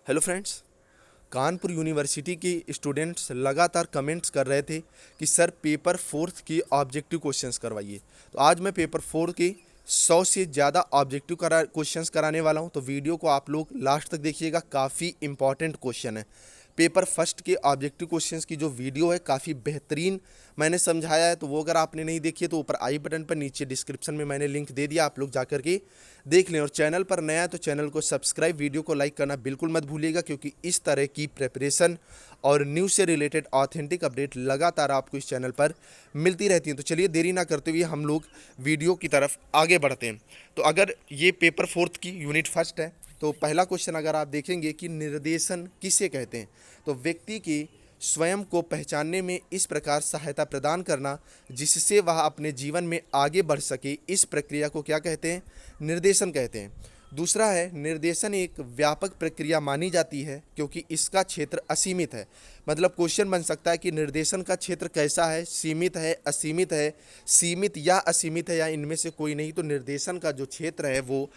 Hello friends. Kanpur university के students लगातार comments कर रहे थे कि सर पेपर फोर्थ की ऑब्जेक्टिव क्वेश्चंस करवाइए। तो आज मैं पेपर फोर के 100 से ज़्यादा ऑब्जेक्टिव क्वेश्चंस कराने वाला हूं। तो वीडियो को आप लोग लास्ट तक देखिएगा, काफ़ी इंपॉर्टेंट क्वेश्चन है। पेपर फर्स्ट के ऑब्जेक्टिव क्वेश्चंस की जो वीडियो है काफ़ी बेहतरीन मैंने समझाया है, तो वो अगर आपने नहीं देखी है तो ऊपर आई बटन पर नीचे डिस्क्रिप्शन में मैंने लिंक दे दिया, आप लोग जा करके देख लें। और चैनल पर नया है तो चैनल को सब्सक्राइब, वीडियो को लाइक करना बिल्कुल मत भूलिएगा, क्योंकि इस तरह की प्रिपरेशन और न्यूज़ से रिलेटेड ऑथेंटिक अपडेट लगातार आपको इस चैनल पर मिलती रहती हैं। तो चलिए देरी ना करते हुए हम लोग वीडियो की तरफ आगे बढ़ते हैं। तो अगर ये पेपर फोर्थ की यूनिट फर्स्ट है तो पहला क्वेश्चन अगर आप देखेंगे कि निर्देशन किसे कहते हैं, तो व्यक्ति की स्वयं को पहचानने में इस प्रकार सहायता प्रदान करना जिससे वह अपने जीवन में आगे बढ़ सके, इस प्रक्रिया को क्या कहते हैं? निर्देशन कहते हैं। दूसरा है, निर्देशन एक व्यापक प्रक्रिया मानी जाती है क्योंकि इसका क्षेत्र असीमित है। मतलब क्वेश्चन बन सकता है कि निर्देशन का क्षेत्र कैसा है, सीमित है, असीमित है, सीमित या असीमित है, या इनमें से कोई नहीं। तो निर्देशन का जो क्षेत्र है वो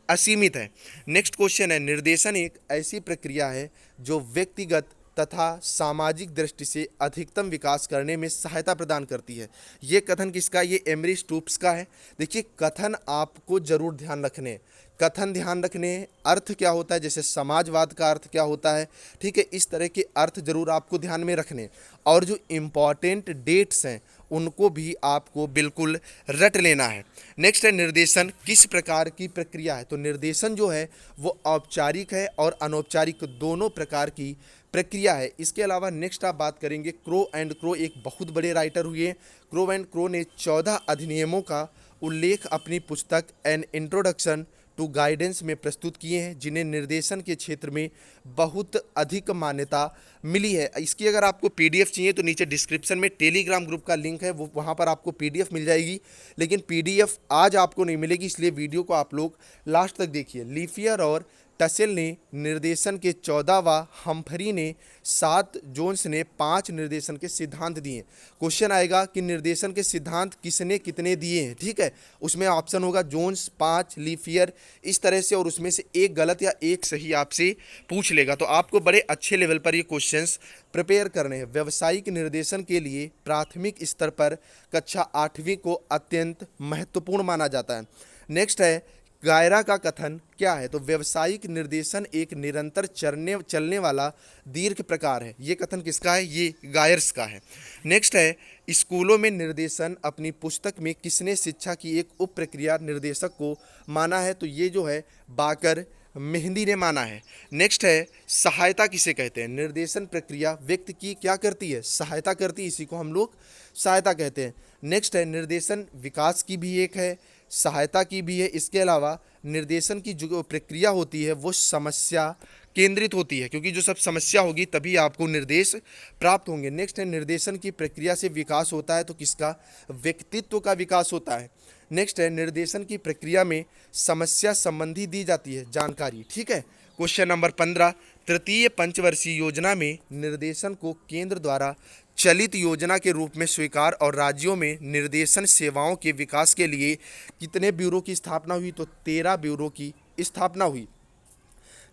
असीमित है। नेक्स्ट क्वेश्चन है, निर्देशन एक ऐसी प्रक्रिया है जो व्यक्तिगत तथा सामाजिक दृष्टि से अधिकतम विकास करने में सहायता प्रदान करती है। ये कथन किसका? ये एमरी स्टूप्स का है। देखिए, कथन आपको जरूर ध्यान रखने, कथन ध्यान रखने, अर्थ क्या होता है, जैसे समाजवाद का अर्थ क्या होता है, ठीक है, इस तरह के अर्थ जरूर आपको ध्यान में रखने। और जो इम्पॉर्टेंट डेट्स हैं उनको भी आपको बिल्कुल रट लेना है। नेक्स्ट है, निर्देशन किस प्रकार की प्रक्रिया है? तो निर्देशन जो है वो औपचारिक है और अनौपचारिक दोनों प्रकार की प्रक्रिया है। इसके अलावा नेक्स्ट आप बात करेंगे, क्रो एंड क्रो एक बहुत बड़े राइटर हुए। क्रो एंड क्रो ने 14 अधिनियमों का उल्लेख अपनी पुस्तक एन इंट्रोडक्शन टू गाइडेंस में प्रस्तुत किए हैं, जिन्हें निर्देशन के क्षेत्र में बहुत अधिक मान्यता मिली है। इसकी अगर आपको पीडीएफ चाहिए तो नीचे डिस्क्रिप्शन में टेलीग्राम ग्रुप का लिंक है, वो वहाँ पर आपको पीडीएफ मिल जाएगी। लेकिन पीडीएफ आज आपको नहीं मिलेगी, इसलिए वीडियो को आप लोग लास्ट तक देखिए। लीफियर और टसेल ने निर्देशन के 14वां, हम्फरी ने 7, जोन्स ने 5 निर्देशन के सिद्धांत दिए। क्वेश्चन आएगा कि निर्देशन के सिद्धांत किसने कितने दिए हैं, ठीक है। उसमें ऑप्शन होगा जोन्स 5, लीफियर, इस तरह से, और उसमें से एक गलत या एक सही आपसे पूछ लेगा। तो आपको बड़े अच्छे लेवल पर ये क्वेश्चंस प्रिपेयर करने हैं। व्यावसायिक निर्देशन के लिए प्राथमिक स्तर पर कक्षा 8वीं को अत्यंत महत्वपूर्ण माना जाता है। नेक्स्ट है, गायरा का कथन क्या है? तो व्यावसायिक निर्देशन एक निरंतर चलने वाला दीर्घ प्रकार है। ये कथन किसका है? ये गायर्स का है। नेक्स्ट है, स्कूलों में निर्देशन अपनी पुस्तक में किसने शिक्षा की एक उप प्रक्रिया निर्देशक को माना है? तो ये जो है बाकर मेहंदी ने माना है। नेक्स्ट है, सहायता किसे कहते हैं? निर्देशन प्रक्रिया व्यक्ति की क्या करती है? सहायता करती है, इसी को हम लोग सहायता कहते हैं। नेक्स्ट है, निर्देशन विकास की भी एक है, सहायता की भी है। इसके अलावा निर्देशन की जो प्रक्रिया होती है वो समस्या केंद्रित होती है, क्योंकि जो सब समस्या होगी तभी आपको निर्देश प्राप्त होंगे। नेक्स्ट है, निर्देशन की प्रक्रिया से विकास होता है, तो किसका? व्यक्तित्व का विकास होता है। नेक्स्ट है, निर्देशन की प्रक्रिया में समस्या संबंधी दी जाती है जानकारी, ठीक है। क्वेश्चन नंबर 15, तृतीय पंचवर्षीय योजना में निर्देशन को केंद्र द्वारा चलित योजना के रूप में स्वीकार और राज्यों में निर्देशन सेवाओं के विकास के लिए कितने ब्यूरो की स्थापना हुई? तो 13 ब्यूरो की स्थापना हुई।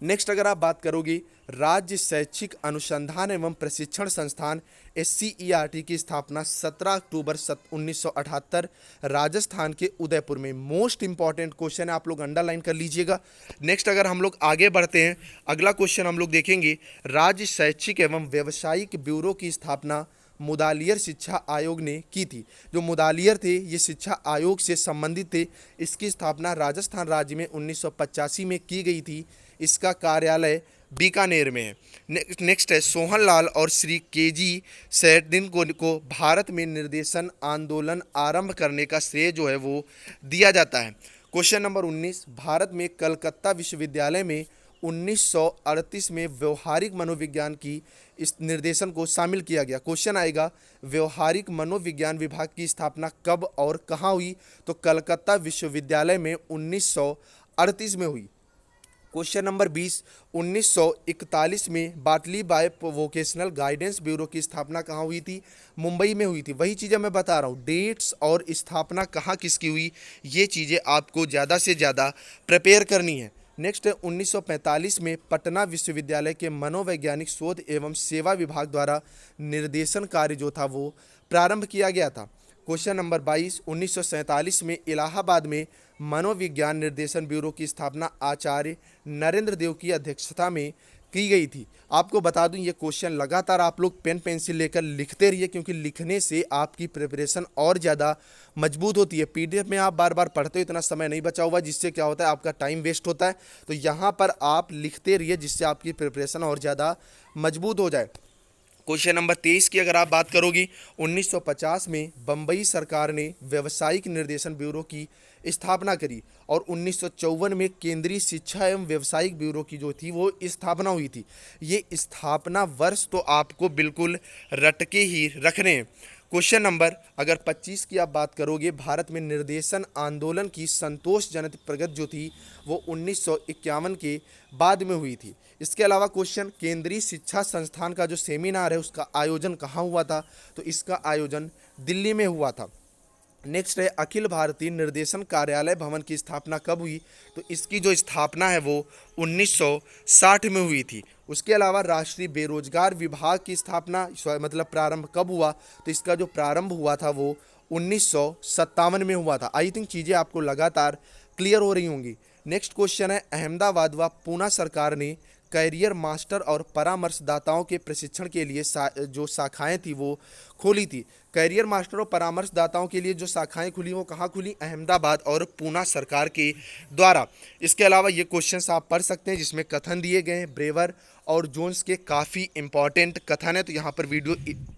नेक्स्ट अगर आप बात करोगे, राज्य शैक्षिक अनुसंधान एवं प्रशिक्षण संस्थान SCERT की स्थापना 17 अक्टूबर 1978 राजस्थान के उदयपुर में। मोस्ट इंपॉर्टेंट क्वेश्चन है, आप लोग अंडरलाइन कर लीजिएगा। नेक्स्ट अगर हम लोग आगे बढ़ते हैं, अगला क्वेश्चन हम लोग देखेंगे, राज्य शैक्षिक एवं व्यावसायिक ब्यूरो की स्थापना मुदालियर शिक्षा आयोग ने की थी। जो मुदालियर थे ये शिक्षा आयोग से संबंधित थे। इसकी स्थापना राजस्थान राज्य में 1985 में की गई थी। इसका कार्यालय बीकानेर में है। नेक्स्ट है, सोहनलाल और श्री केजी सैडिन को भारत में निर्देशन आंदोलन आरंभ करने का श्रेय जो है वो दिया जाता है। क्वेश्चन नंबर 19, भारत में कलकत्ता विश्वविद्यालय में 1938 में व्यवहारिक मनोविज्ञान की इस निर्देशन को शामिल किया गया। क्वेश्चन आएगा, व्यवहारिक मनोविज्ञान विभाग की स्थापना कब और कहाँ हुई? तो कलकत्ता विश्वविद्यालय में 1938 में हुई। क्वेश्चन नंबर 20, 1941 में बाटली बाय वोकेशनल गाइडेंस ब्यूरो की स्थापना कहाँ हुई थी? मुंबई में हुई थी। वही चीज़ें मैं बता रहा हूँ, डेट्स और स्थापना कहाँ किसकी हुई, ये चीज़ें आपको ज़्यादा से ज़्यादा प्रिपेयर करनी है। नेक्स्ट है 1945 में पटना विश्वविद्यालय के मनोवैज्ञानिक शोध एवं सेवा विभाग द्वारा निर्देशन कार्य जो था वो प्रारंभ किया गया था। क्वेश्चन नंबर 22, 1947 में इलाहाबाद में मनोविज्ञान निर्देशन ब्यूरो की स्थापना आचार्य नरेंद्र देव की अध्यक्षता में की गई थी। आपको बता दूं ये क्वेश्चन लगातार आप लोग पेन पेंसिल लेकर लिखते रहिए, क्योंकि लिखने से आपकी प्रिपरेशन और ज़्यादा मजबूत होती है। पीडीएफ में आप बार बार पढ़ते हो, इतना समय नहीं बचा हुआ, जिससे क्या होता है आपका टाइम वेस्ट होता है। तो यहाँ पर आप लिखते रहिए जिससे आपकी प्रिपरेशन और ज़्यादा मजबूत हो जाए। क्वेश्चन नंबर 23 की अगर आप बात करोगी, 1950 में बम्बई सरकार ने व्यावसायिक निर्देशन ब्यूरो की स्थापना करी और 1954 में केंद्रीय शिक्षा एवं व्यावसायिक ब्यूरो की जो थी वो स्थापना हुई थी। ये स्थापना वर्ष तो आपको बिल्कुल रट के ही रखने हैं। क्वेश्चन नंबर अगर 25 की आप बात करोगे, भारत में निर्देशन आंदोलन की संतोषजनक प्रगति जो थी वो 1951 के बाद में हुई थी। इसके अलावा क्वेश्चन केंद्रीय शिक्षा संस्थान का जो सेमिनार है उसका आयोजन कहाँ हुआ था, तो इसका आयोजन दिल्ली में हुआ था। नेक्स्ट है अखिल भारतीय निर्देशन कार्यालय भवन की स्थापना कब हुई, तो इसकी जो स्थापना है वो 1960 में हुई थी। उसके अलावा राष्ट्रीय बेरोजगार विभाग की स्थापना मतलब प्रारंभ कब हुआ, तो इसका जो प्रारंभ हुआ था वो 1957 में हुआ था। आई थिंक चीज़ें आपको लगातार क्लियर हो रही होंगी। नेक्स्ट क्वेश्चन है अहमदाबाद व पूना सरकार ने कैरियर मास्टर और परामर्शदाताओं के प्रशिक्षण के लिए जो शाखाएं थी वो खोली थी। कैरियर मास्टर और परामर्शदाताओं के लिए जो शाखाएं खुली वो कहाँ खुली, अहमदाबाद और पूना सरकार के द्वारा। इसके अलावा ये क्वेश्चंस आप पढ़ सकते हैं जिसमें कथन दिए गए हैं, ब्रेवर और जोन्स के काफ़ी इंपॉर्टेंट कथन है। तो यहाँ पर वीडियो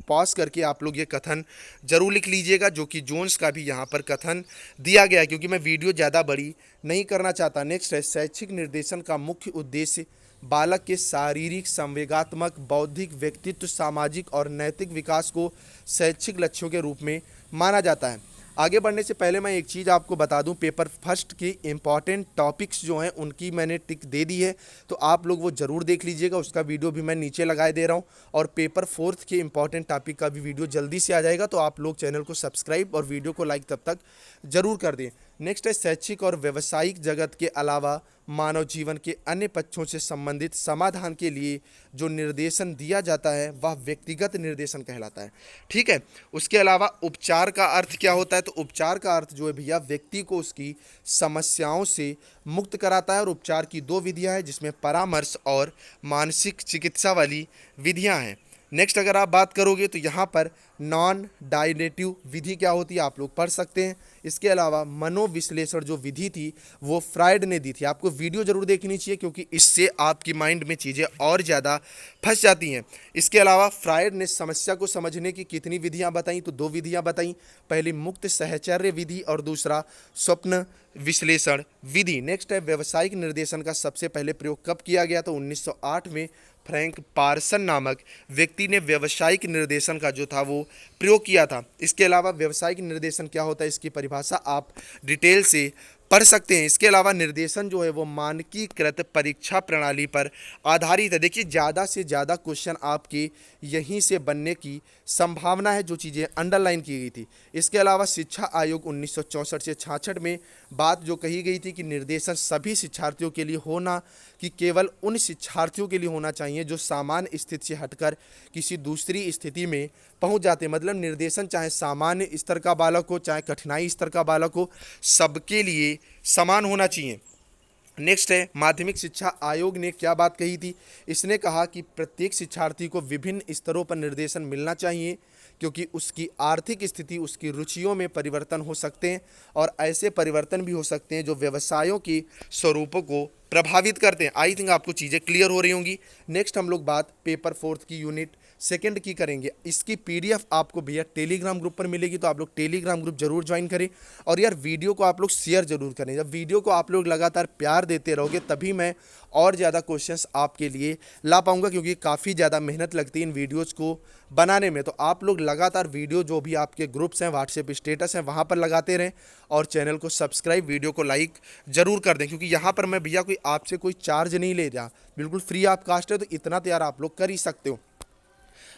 पॉज करके आप लोग ये कथन जरूर लिख लीजिएगा, जो कि जोन्स का भी यहाँ पर कथन दिया गया है, क्योंकि मैं वीडियो ज़्यादा बड़ी नहीं करना चाहता। नेक्स्ट है शैक्षिक निर्देशन का मुख्य उद्देश्य बालक के शारीरिक, संवेगात्मक, बौद्धिक, व्यक्तित्व, सामाजिक और नैतिक विकास को शैक्षिक लक्ष्यों के रूप में माना जाता है। आगे बढ़ने से पहले मैं एक चीज़ आपको बता दूं, पेपर फर्स्ट के इम्पॉर्टेंट टॉपिक्स जो हैं उनकी मैंने टिक दे दी है, तो आप लोग वो ज़रूर देख लीजिएगा। उसका वीडियो भी मैं नीचे लगाए दे रहा हूं, और पेपर फोर्थ के इम्पॉर्टेंट टॉपिक का भी वीडियो जल्दी से आ जाएगा। तो आप लोग चैनल को सब्सक्राइब और वीडियो को लाइक तब तक ज़रूर कर दें। नेक्स्ट है शैक्षिक और व्यावसायिक जगत के अलावा मानव जीवन के अन्य पक्षों से संबंधित समाधान के लिए जो निर्देशन दिया जाता है वह व्यक्तिगत निर्देशन कहलाता है। ठीक है। उसके अलावा उपचार का अर्थ क्या होता है, तो उपचार का अर्थ जो है भैया व्यक्ति को उसकी समस्याओं से मुक्त कराता है। और उपचार की दो विधियां हैं जिसमें परामर्श और मानसिक चिकित्सा वाली विधियां हैं। नेक्स्ट अगर आप बात करोगे तो यहाँ पर नॉन डायनेटिव विधि क्या होती है आप लोग पढ़ सकते हैं। इसके अलावा मनोविश्लेषण जो विधि थी वो फ्राइड ने दी थी। आपको वीडियो जरूर देखनी चाहिए, क्योंकि इससे आपकी माइंड में चीज़ें और ज़्यादा फंस जाती हैं। इसके अलावा फ्राइड ने समस्या को समझने की कितनी विधियां बताई, तो दो विधियां बताई। पहली मुक्त सहचर्य विधि और दूसरा स्वप्न विश्लेषण विधि। नेक्स्ट है व्यावसायिक निर्देशन का सबसे पहले प्रयोग कब किया गया, तो 1908 में फ्रैंक पार्सन नामक व्यक्ति ने व्यावसायिक निर्देशन का जो था वो प्रयोग किया था। इसके अलावा व्यावसायिक निर्देशन क्या होता है इसकी परिभाषा आप डिटेल से पढ़ सकते हैं। इसके अलावा निर्देशन जो है वो मानकीकृत परीक्षा प्रणाली पर आधारित है। देखिए ज़्यादा से ज़्यादा क्वेश्चन आपके यहीं से बनने की संभावना है, जो चीज़ें अंडरलाइन की गई थी। इसके अलावा शिक्षा आयोग 1964 से 66 में बात जो कही गई थी कि निर्देशन सभी शिक्षार्थियों के लिए होना कि केवल उन शिक्षार्थियों के लिए होना चाहिए जो सामान्य स्थिति से हटकर किसी दूसरी स्थिति में पहुंच जाते हैं। मतलब निर्देशन चाहे सामान्य स्तर का बालक हो चाहे कठिनाई स्तर का बालक हो, सबके लिए समान होना चाहिए। नेक्स्ट है माध्यमिक शिक्षा आयोग ने क्या बात कही थी, इसने कहा कि प्रत्येक शिक्षार्थी को विभिन्न स्तरों पर निर्देशन मिलना चाहिए, क्योंकि उसकी आर्थिक स्थिति, उसकी रुचियों में परिवर्तन हो सकते हैं और ऐसे परिवर्तन भी हो सकते हैं जो व्यवसायों के स्वरूपों को प्रभावित करते हैं। आई थिंक आपको चीज़ें क्लियर हो रही होंगी। नेक्स्ट हम लोग बात पेपर फोर्थ की यूनिट सेकंड की करेंगे। इसकी पीडीएफ आपको भैया टेलीग्राम ग्रुप पर मिलेगी, तो आप लोग टेलीग्राम ग्रुप जरूर ज्वाइन करें। और यार वीडियो को आप लोग शेयर जरूर करें। जब वीडियो को आप लोग लगातार प्यार देते रहोगे तभी मैं और ज़्यादा क्वेश्चंस आपके लिए ला पाऊंगा, क्योंकि काफ़ी ज़्यादा मेहनत लगती है इन वीडियोज़ को बनाने में। तो आप लोग लगातार वीडियो जो भी आपके ग्रुप्स हैं, व्हाट्सएप स्टेटस हैं, वहाँ पर लगाते रहें और चैनल को सब्सक्राइब, वीडियो को लाइक जरूर कर दें, क्योंकि यहाँ पर मैं भैया आपसे कोई चार्ज नहीं ले रहा, बिल्कुल फ्री ऑफ कास्ट है। तो इतना तो यार आप लोग कर ही सकते हो।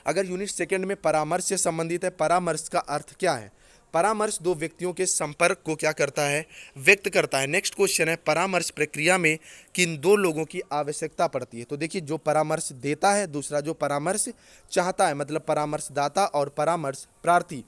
अगर यूनिट सेकंड में परामर्श से संबंधित है, परामर्श का अर्थ क्या है? परामर्श दो व्यक्तियों के संपर्क को क्या करता है, व्यक्त करता है। नेक्स्ट क्वेश्चन है, परामर्श प्रक्रिया में किन दो लोगों की आवश्यकता पड़ती है। तो देखिए, जो परामर्श देता है, दूसरा जो परामर्श चाहता है, मतलब परामर्शदाता और परामर्श प्रार्थी।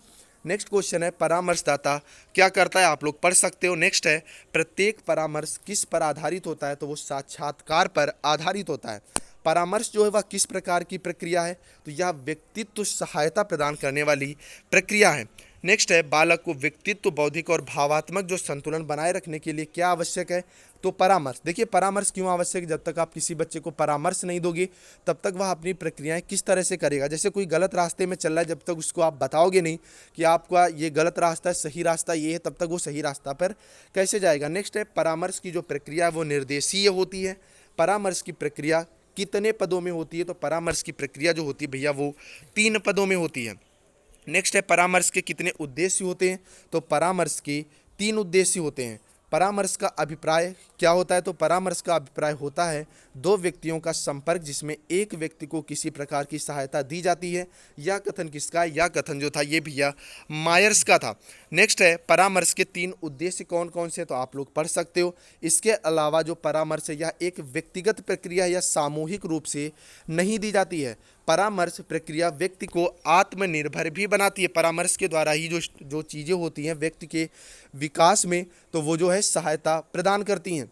नेक्स्ट क्वेश्चन है, परामर्शदाता क्या करता है, आप लोग पढ़ सकते हो। नेक्स्ट है, प्रत्येक परामर्श किस पर आधारित होता है, तो वो साक्षात्कार पर आधारित होता है। परामर्श जो है वह किस प्रकार की प्रक्रिया है, तो यह व्यक्तित्व सहायता प्रदान करने वाली प्रक्रिया है। नेक्स्ट है, बालक को व्यक्तित्व, बौद्धिक और भावात्मक जो संतुलन बनाए रखने के लिए क्या आवश्यक है, तो परामर्श। देखिए, परामर्श क्यों आवश्यक है, जब तक आप किसी बच्चे को परामर्श नहीं दोगे तब तक वह अपनी प्रक्रियाएं किस तरह से करेगा। जैसे कोई गलत रास्ते में चल रहा है, जब तक उसको आप बताओगे नहीं कि आपका ये गलत रास्ता है, सही रास्ता ये है, तब तक वो सही रास्ता पर कैसे जाएगा। नेक्स्ट है, परामर्श की जो प्रक्रिया है वो निर्देशीय होती है। परामर्श की प्रक्रिया कितने पदों में होती है, तो परामर्श की प्रक्रिया जो होती है भैया वो 3 पदों में होती है। नेक्स्ट है, परामर्श के कितने उद्देश्य होते हैं, तो परामर्श के 3 उद्देश्य होते हैं। परामर्श का अभिप्राय क्या होता है, तो परामर्श का अभिप्राय होता है दो व्यक्तियों का संपर्क जिसमें एक व्यक्ति को किसी प्रकार की सहायता दी जाती है। यह कथन किसका है, यह कथन जो था ये भैया मायर्स का था। नेक्स्ट है, परामर्श के 3 उद्देश्य कौन कौन से, तो आप लोग पढ़ सकते हो। इसके अलावा जो परामर्श है यह एक व्यक्तिगत प्रक्रिया या सामूहिक रूप से नहीं दी जाती है। परामर्श प्रक्रिया व्यक्ति को आत्मनिर्भर भी बनाती है। परामर्श के द्वारा ही जो चीज़ें होती हैं व्यक्ति के विकास में, तो वो जो है सहायता प्रदान करती हैं।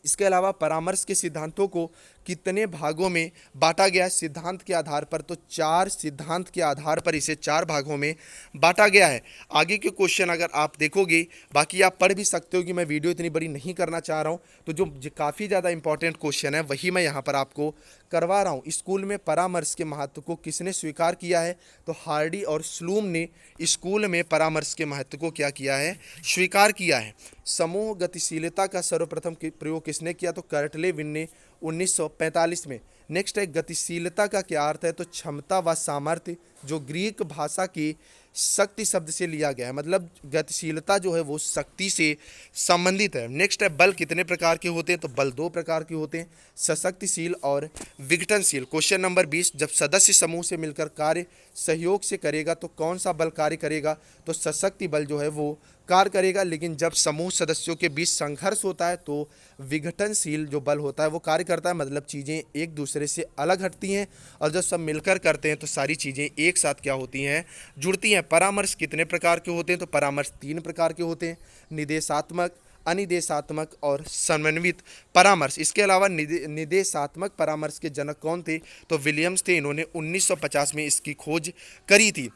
इसके अलावा परामर्श के सिद्धांतों को कितने भागों में बांटा गया है सिद्धांत के आधार पर, तो 4 सिद्धांत के आधार पर इसे 4 भागों में बांटा गया है। आगे के क्वेश्चन अगर आप देखोगे, बाकी आप पढ़ भी सकते हो कि मैं वीडियो इतनी बड़ी नहीं करना चाह रहा हूँ, तो जो काफ़ी ज़्यादा इंपॉर्टेंट क्वेश्चन है वही मैं यहाँ पर आपको करवा रहा हूँ। स्कूल में परामर्श के महत्व को किसने स्वीकार किया है, तो हार्डी और स्लूम ने स्कूल में परामर्श के महत्व को क्या किया है, स्वीकार किया है। समूह गतिशीलता का सर्वप्रथम प्रयोग किसने किया, तो कर्टलेविन ने 1945 में। नेक्स्ट है, गतिशीलता का क्या अर्थ है, तो क्षमता व सामर्थ्य, जो ग्रीक भाषा की शक्ति शब्द से लिया गया है, मतलब गतिशीलता जो है वो शक्ति से संबंधित है। नेक्स्ट है, बल कितने प्रकार के होते हैं, तो बल 2 प्रकार के होते हैं, सशक्तिशील और विघटनशील। क्वेश्चन नंबर 20, जब सदस्य समूह से मिलकर कार्य सहयोग से करेगा तो कौन सा बल कार्य करेगा, तो सशक्ति बल जो है वो कार्य करेगा। लेकिन जब समूह सदस्यों के बीच संघर्ष होता है तो विघटनशील जो बल होता है वो कार्य करता है, मतलब चीज़ें एक दूसरे से अलग हटती हैं, और जब सब मिलकर करते हैं तो सारी चीज़ें एक साथ क्या होती हैं, जुड़ती हैं। परामर्श कितने प्रकार के होते हैं, तो परामर्श 3 प्रकार के होते हैं, निदेशात्मक, अनिदेशात्मक और समन्वित परामर्श। इसके अलावा निदेशात्मक परामर्श के जनक कौन थे, तो विलियम्स थे। इन्होंने 1950 में इसकी खोज करी थी।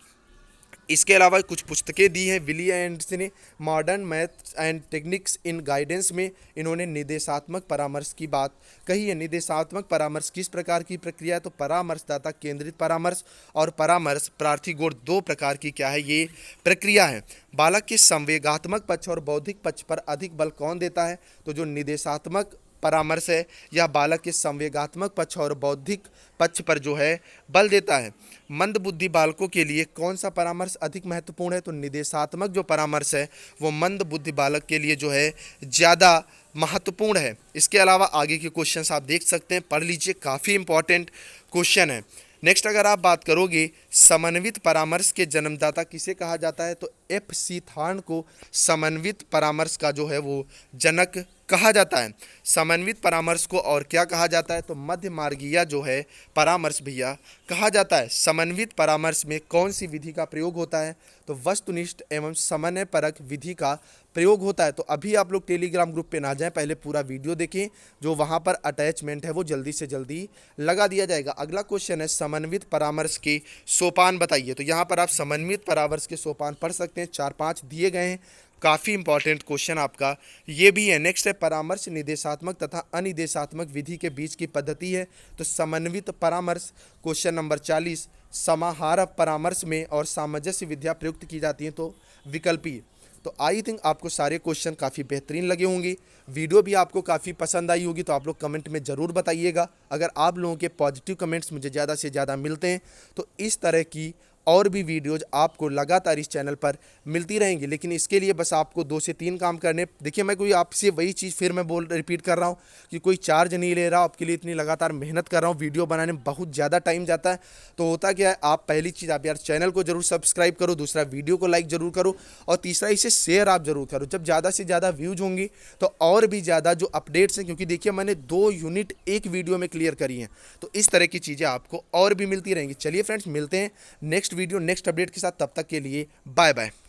इसके अलावा कुछ पुस्तकें दी हैं विलियम्स ने, modern maths and techniques in guidance में इन्होंने निदेशात्मक परामर्श की बात कही है। निदेशात्मक परामर्श किस प्रकार की प्रक्रिया है, तो परामर्शदाता केंद्रित परामर्श और परामर्श प्रार्थी गुण 2 प्रकार की क्या है, ये प्रक्रिया है। बालक के संवेगात्मक पक्ष और बौद्धिक पक्ष पर अधिक बल कौन देता है, तो जो निदेशात्मक परामर्श है यह बालक के संवेगात्मक पक्ष और बौद्धिक पक्ष पर जो है बल देता है। मंद बुद्धि बालकों के लिए कौन सा परामर्श अधिक महत्वपूर्ण है, तो निदेशात्मक जो परामर्श है वो मंद बुद्धि बालक के लिए जो है ज़्यादा महत्वपूर्ण है। इसके अलावा आगे के क्वेश्चंस आप देख सकते हैं, पढ़ लीजिए, काफ़ी इंपॉर्टेंट क्वेश्चन है। नेक्स्ट अगर आप बात करोगे समन्वित परामर्श के जन्मदाता किसे कहा जाता है, तो FC थॉर्न को समन्वित परामर्श का जो है वो जनक कहा जाता है। समन्वित परामर्श को और क्या कहा जाता है, तो मध्य मार्गीय जो है परामर्श भैया कहा जाता है। समन्वित परामर्श में कौन सी विधि का प्रयोग होता है, तो वस्तुनिष्ठ एवं समन्वयपरक विधि का प्रयोग होता है। तो अभी आप लोग टेलीग्राम ग्रुप पे ना जाएं, पहले पूरा वीडियो देखें, जो वहाँ पर अटैचमेंट है वो जल्दी से जल्दी लगा दिया जाएगा। अगला क्वेश्चन है समन्वित परामर्श के सोपान बताइए। तो यहाँ पर आप समन्वित परामर्श के सोपान पढ़ सकते हैं, 4-5 दिए गए हैं, काफ़ी इंपॉर्टेंट क्वेश्चन आपका ये भी है। नेक्स्ट है परामर्श निदेशात्मक तथा अनिदेशात्मक विधि के बीच की पद्धति है, तो समन्वित परामर्श। क्वेश्चन नंबर 40, समाहार परामर्श में और सामंजस्य विधियाँ प्रयुक्त की जाती हैं, तो विकल्पीय। तो आई थिंक आपको सारे क्वेश्चन काफ़ी बेहतरीन लगे होंगे, वीडियो भी आपको काफ़ी पसंद आई होगी, तो आप लोग कमेंट में ज़रूर बताइएगा। अगर आप लोगों के पॉजिटिव कमेंट्स मुझे ज़्यादा से ज़्यादा मिलते हैं तो इस तरह की और भी वीडियोज़ आपको लगातार इस चैनल पर मिलती रहेंगी। लेकिन इसके लिए बस आपको 2 से 3 काम करने। देखिए, मैं कोई आपसे वही चीज़ फिर मैं रिपीट कर रहा हूँ कि कोई चार्ज नहीं ले रहा, आपके लिए इतनी लगातार मेहनत कर रहा हूँ, वीडियो बनाने में बहुत ज़्यादा टाइम जाता है। तो होता क्या है, आप पहली चीज़ आप यार चैनल को जरूर सब्सक्राइब करो, दूसरा वीडियो को लाइक जरूर करो, और तीसरा इसे शेयर आप जरूर करो। जब ज़्यादा से ज़्यादा व्यूज होंगी तो और भी ज़्यादा जो अपडेट्स हैं, क्योंकि देखिए मैंने 2 यूनिट एक वीडियो में क्लियर करी हैं, तो इस तरह की चीज़ें आपको और भी मिलती रहेंगी। चलिए फ्रेंड्स, मिलते हैं नेक्स्ट वीडियो नेक्स्ट अपडेट के साथ। तब तक के लिए बाय बाय।